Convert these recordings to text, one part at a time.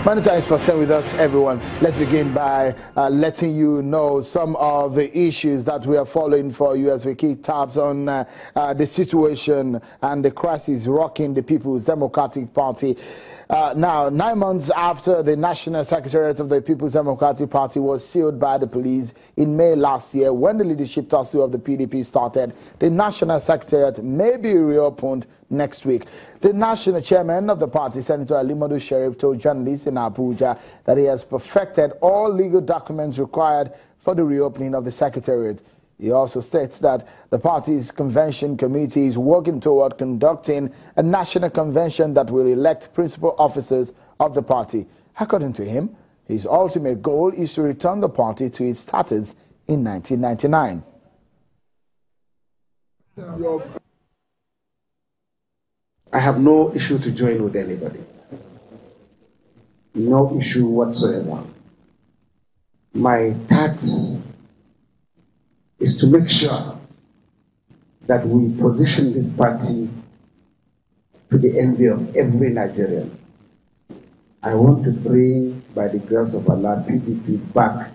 Many thanks for staying with us, everyone. Let's begin by letting you know some of the issues that we are following for you as we keep tabs on the situation and the crisis rocking the People's Democratic Party. Now, 9 months after the National Secretariat of the People's Democratic Party was sealed by the police in May last year, when the leadership tussle of the PDP started, the National Secretariat may be reopened next week. The national chairman of the party, Senator Alimadu Sheriff, told journalists in Abuja that he has perfected all legal documents required for the reopening of the Secretariat. He also states that the party's convention committee is working toward conducting a national convention that will elect principal officers of the party. According to him, his ultimate goal is to return the party to its status in 1999. I have no issue to join with anybody. No issue whatsoever. My task is to make sure that we position this party to the envy of every Nigerian. I want to bring, by the grace of Allah, PDP back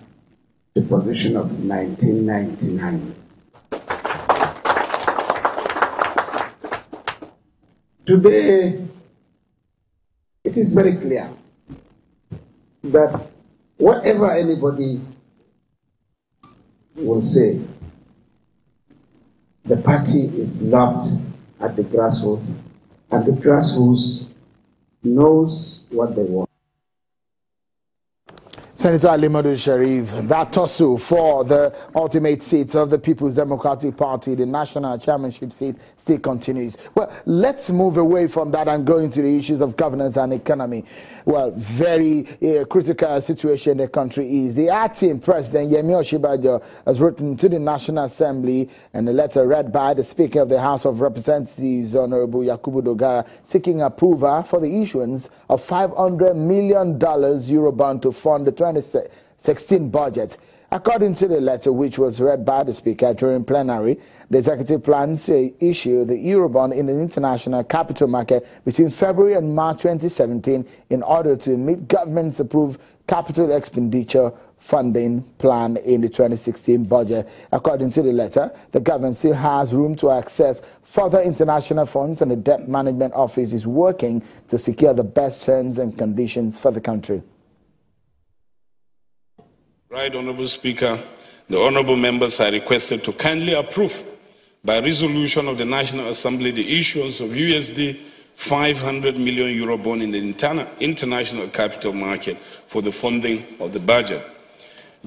to the position of 1999. Today, it is very clear that whatever anybody will say, the party is locked at the grassroots, and the grassroots knows what they want. Senator Alimadu Sheriff, that tussle for the ultimate seat of the People's Democratic Party, the national chairmanship seat, still continues. Well, let's move away from that and go into the issues of governance and economy. Well, very critical situation the country is. The acting president, Yemi Osinbajo, has written to the National Assembly and a letter read by the Speaker of the House of Representatives, Honorable Yakubu Dogara, seeking approval for the issuance of $500 million Eurobond to fund the 2016 budget. According to the letter, which was read by the Speaker during plenary, the executive plans to issue the Eurobond in the international capital market between February and March 2017 in order to meet government's approved capital expenditure funding plan in the 2016 budget. According to the letter, the government still has room to access further international funds, and the Debt Management Office is working to secure the best terms and conditions for the country. Right, Honorable Speaker, the Honorable members are requested to kindly approve by resolution of the National Assembly the issuance of USD 500 million Eurobond in the international capital market for the funding of the budget.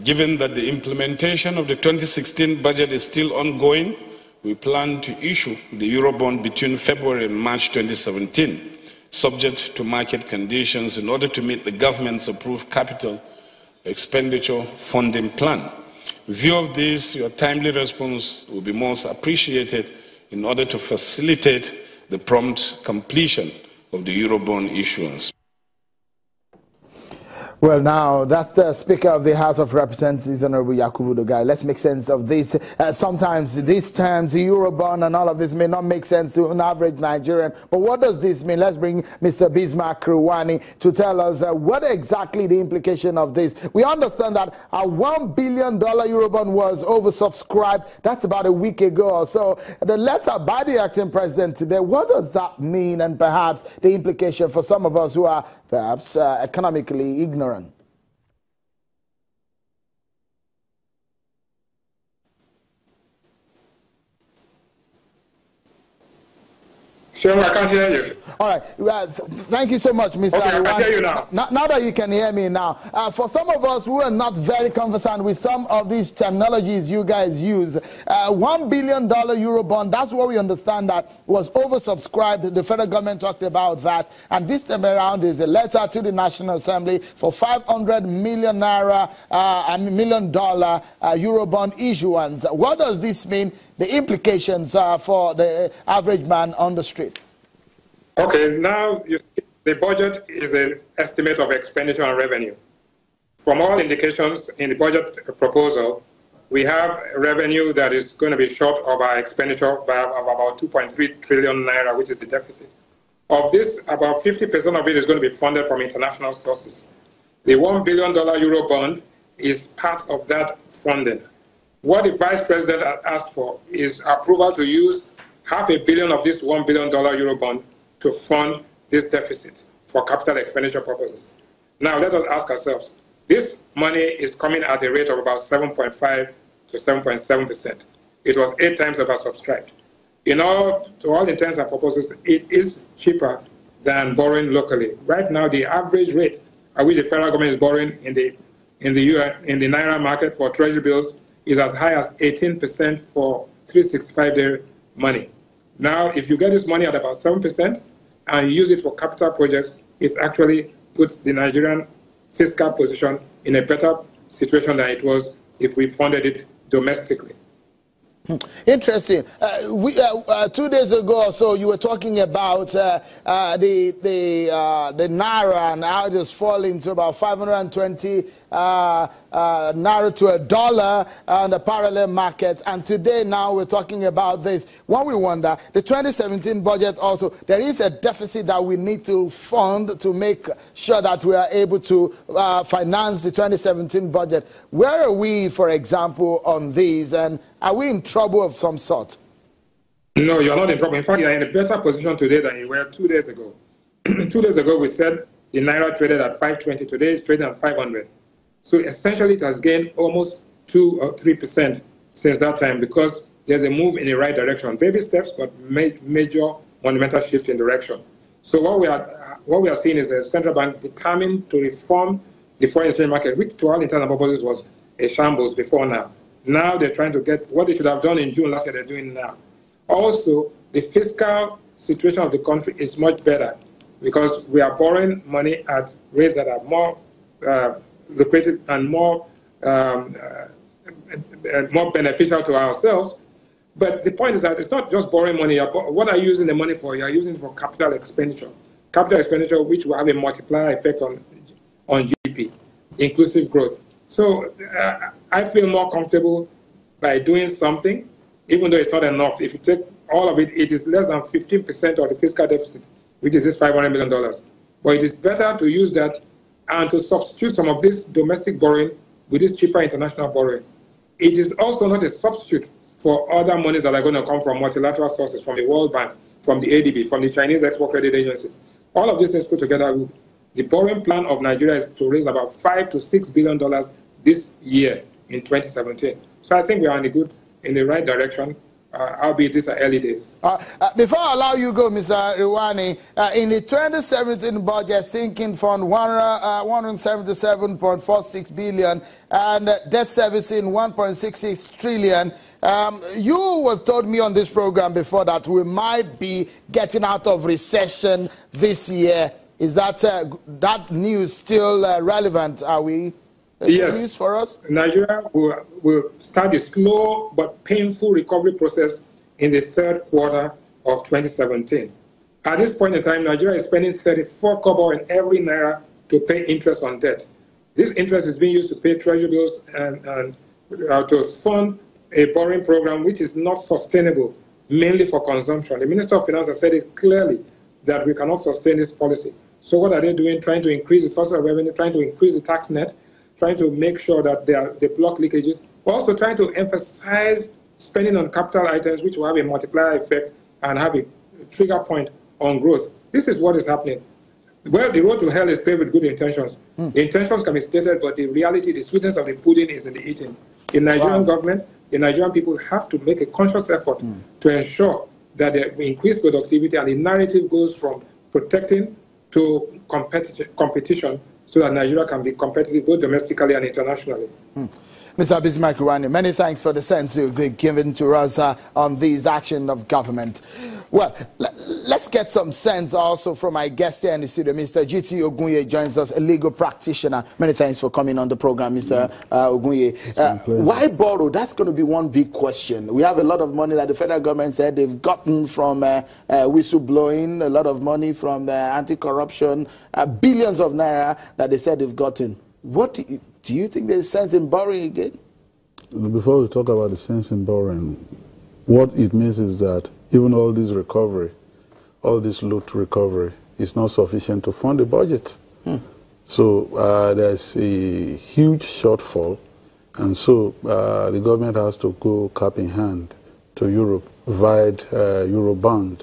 Given that the implementation of the 2016 budget is still ongoing, we plan to issue the Eurobond between February and March 2017, subject to market conditions, in order to meet the government's approved capital expenditure funding plan. In view of this, your timely response will be most appreciated in order to facilitate the prompt completion of the Eurobond issuance. Well, now, that's the Speaker of the House of Representatives, Honorable Yakubu Dogara. Let's make sense of this. Sometimes these terms, the Eurobond and all of this, may not make sense to an average Nigerian. But what does this mean? Let's bring Mr. Bismarck Ruwani to tell us what exactly the implication of this. We understand that a $1 billion Eurobond was oversubscribed. That's about a week ago or so. The letter by the acting president today, what does that mean? And perhaps the implication for some of us who are perhaps economically ignorant. Sure, I can't hear you. All right. Thank you so much, Mr. Okay, I can hear you now. Now that you can hear me now, for some of us who are not very conversant with some of these terminologies you guys use, $1 billion Eurobond, that's what we understand that was oversubscribed. The federal government talked about that. And this time around is a letter to the National Assembly for $500 million Eurobond issuance. What does this mean? The implications for the average man on the street. Okay, now the budget is an estimate of expenditure and revenue. From all indications in the budget proposal, we have revenue that is going to be short of our expenditure by about 2.3 trillion naira, which is the deficit. Of this, about 50% of it is going to be funded from international sources. The $1 billion Euro bond is part of that funding. What the Vice President had asked for is approval to use $500 million of this $1 billion Euro bond to fund this deficit for capital expenditure purposes. Now, let us ask ourselves, this money is coming at a rate of about 7.5 to 7.7%. It was 8 times oversubscribed. To all intents and purposes, it is cheaper than borrowing locally. Right now, the average rate at which the federal government is borrowing in the Naira market for treasury bills is as high as 18% for 365-day money. Now, if you get this money at about 7% and you use it for capital projects, it actually puts the Nigerian fiscal position in a better situation than it was if we funded it domestically. Interesting. 2 days ago or so, you were talking about the Naira and how it is falling to about 520 Naira to $1 on the parallel market. And today now we're talking about this. When we wonder, the 2017 budget also, there is a deficit that we need to fund to make sure that we are able to finance the 2017 budget. Where are we, for example, on these? And are we in trouble of some sort? No, you're not in trouble. In fact, you're in a better position today than you were 2 days ago. 2 days ago, we said the Naira traded at 520. Today, it's trading at 500. So essentially, it has gained almost 2 or 3% since that time because there's a move in the right direction. Baby steps, but major monumental shift in direction. So what we are seeing is a central bank determined to reform the foreign exchange market, which to all intents and purposes was a shambles before now. Now they're trying to get what they should have done in June last year, they're doing now. Also, the fiscal situation of the country is much better because we are borrowing money at rates that are more lucrative and more beneficial to ourselves. But the point is that it's not just borrowing money. What are you using the money for? You are using it for capital expenditure. Capital expenditure which will have a multiplier effect on GDP, inclusive growth. So I feel more comfortable by doing something, even though it's not enough. If you take all of it, it is less than 15% of the fiscal deficit, which is this $500 million. But it is better to use that and to substitute some of this domestic borrowing with this cheaper international borrowing. It is also not a substitute for other monies that are going to come from multilateral sources, from the World Bank, from the ADB, from the Chinese export credit agencies. All of these things put together, the borrowing plan of Nigeria is to raise about $5 to $6 billion this year in 2017. So I think we are in the right direction, albeit these are early days. Before I allow you go, Mr. Iwani, in the 2017 budget, sinking fund 177.46 billion and debt servicing 1.66 trillion. You have told me on this program before that we might be getting out of recession this year. Is that news still relevant? Are we? Yes. News for us? Nigeria will start a slow but painful recovery process in the third quarter of 2017. At this point in time, Nigeria is spending 34 kobo in every naira to pay interest on debt. This interest is being used to pay treasury bills and to fund a borrowing program which is not sustainable, mainly for consumption. The Minister of Finance has said it clearly that we cannot sustain this policy. So what are they doing? Trying to increase the source of revenue, trying to increase the tax net, trying to make sure that they block leakages, also trying to emphasize spending on capital items which will have a multiplier effect and have a trigger point on growth. This is what is happening. Well, the road to hell is paved with good intentions. The intentions can be stated, but the reality, the sweetness of the pudding is in the eating. The Nigerian government, the Nigerian people have to make a conscious effort to ensure that we increase productivity, and the narrative goes from protecting to competition so that Nigeria can be competitive both domestically and internationally. Mr. Bismarck Iwani, many thanks for the sense you've given to us on these action of government. Well, let's get some sense also from my guest here in the studio. Mr. G.T. Ogunye joins us, a legal practitioner. Many thanks for coming on the program, Mr. Ogunye. Why borrow? That's going to be one big question. We have a lot of money that the federal government said they've gotten from whistleblowing, a lot of money from anti-corruption, billions of naira that they said they've gotten. What do you think there's sense in borrowing again? Before we talk about the sense in borrowing, what it means is that even all this recovery, all this loot recovery is not sufficient to fund the budget. So there's a huge shortfall, and so the government has to go cap in hand to Europe via Eurobond.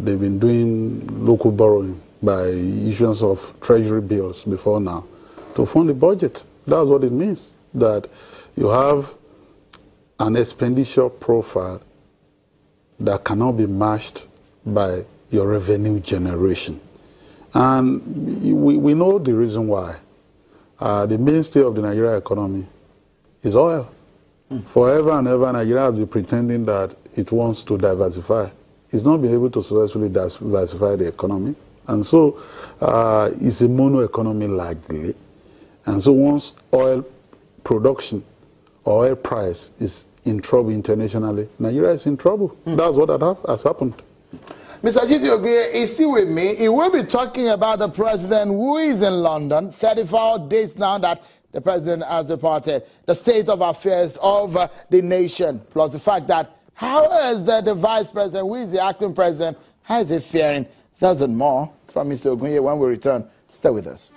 They've been doing local borrowing by issuance of treasury bills before now to fund the budget. That's what it means, that you have an expenditure profile that cannot be matched by your revenue generation. And we know the reason why. The mainstay of the Nigerian economy is oil. Forever and ever, Nigeria has been pretending that it wants to diversify. It's not been able to successfully diversify the economy. And so it's a mono economy largely. And so once oil production or oil price is in trouble internationally, Nigeria is in trouble. That's what has happened. Mr. Ogwie is still with me. He will be talking about the president who is in London, 34 days now that the president has departed, the state of affairs of the nation, plus the fact that how is the vice president, who is the acting president, how is he faring? That's and more from Mr. Ogwie when we return. Stay with us.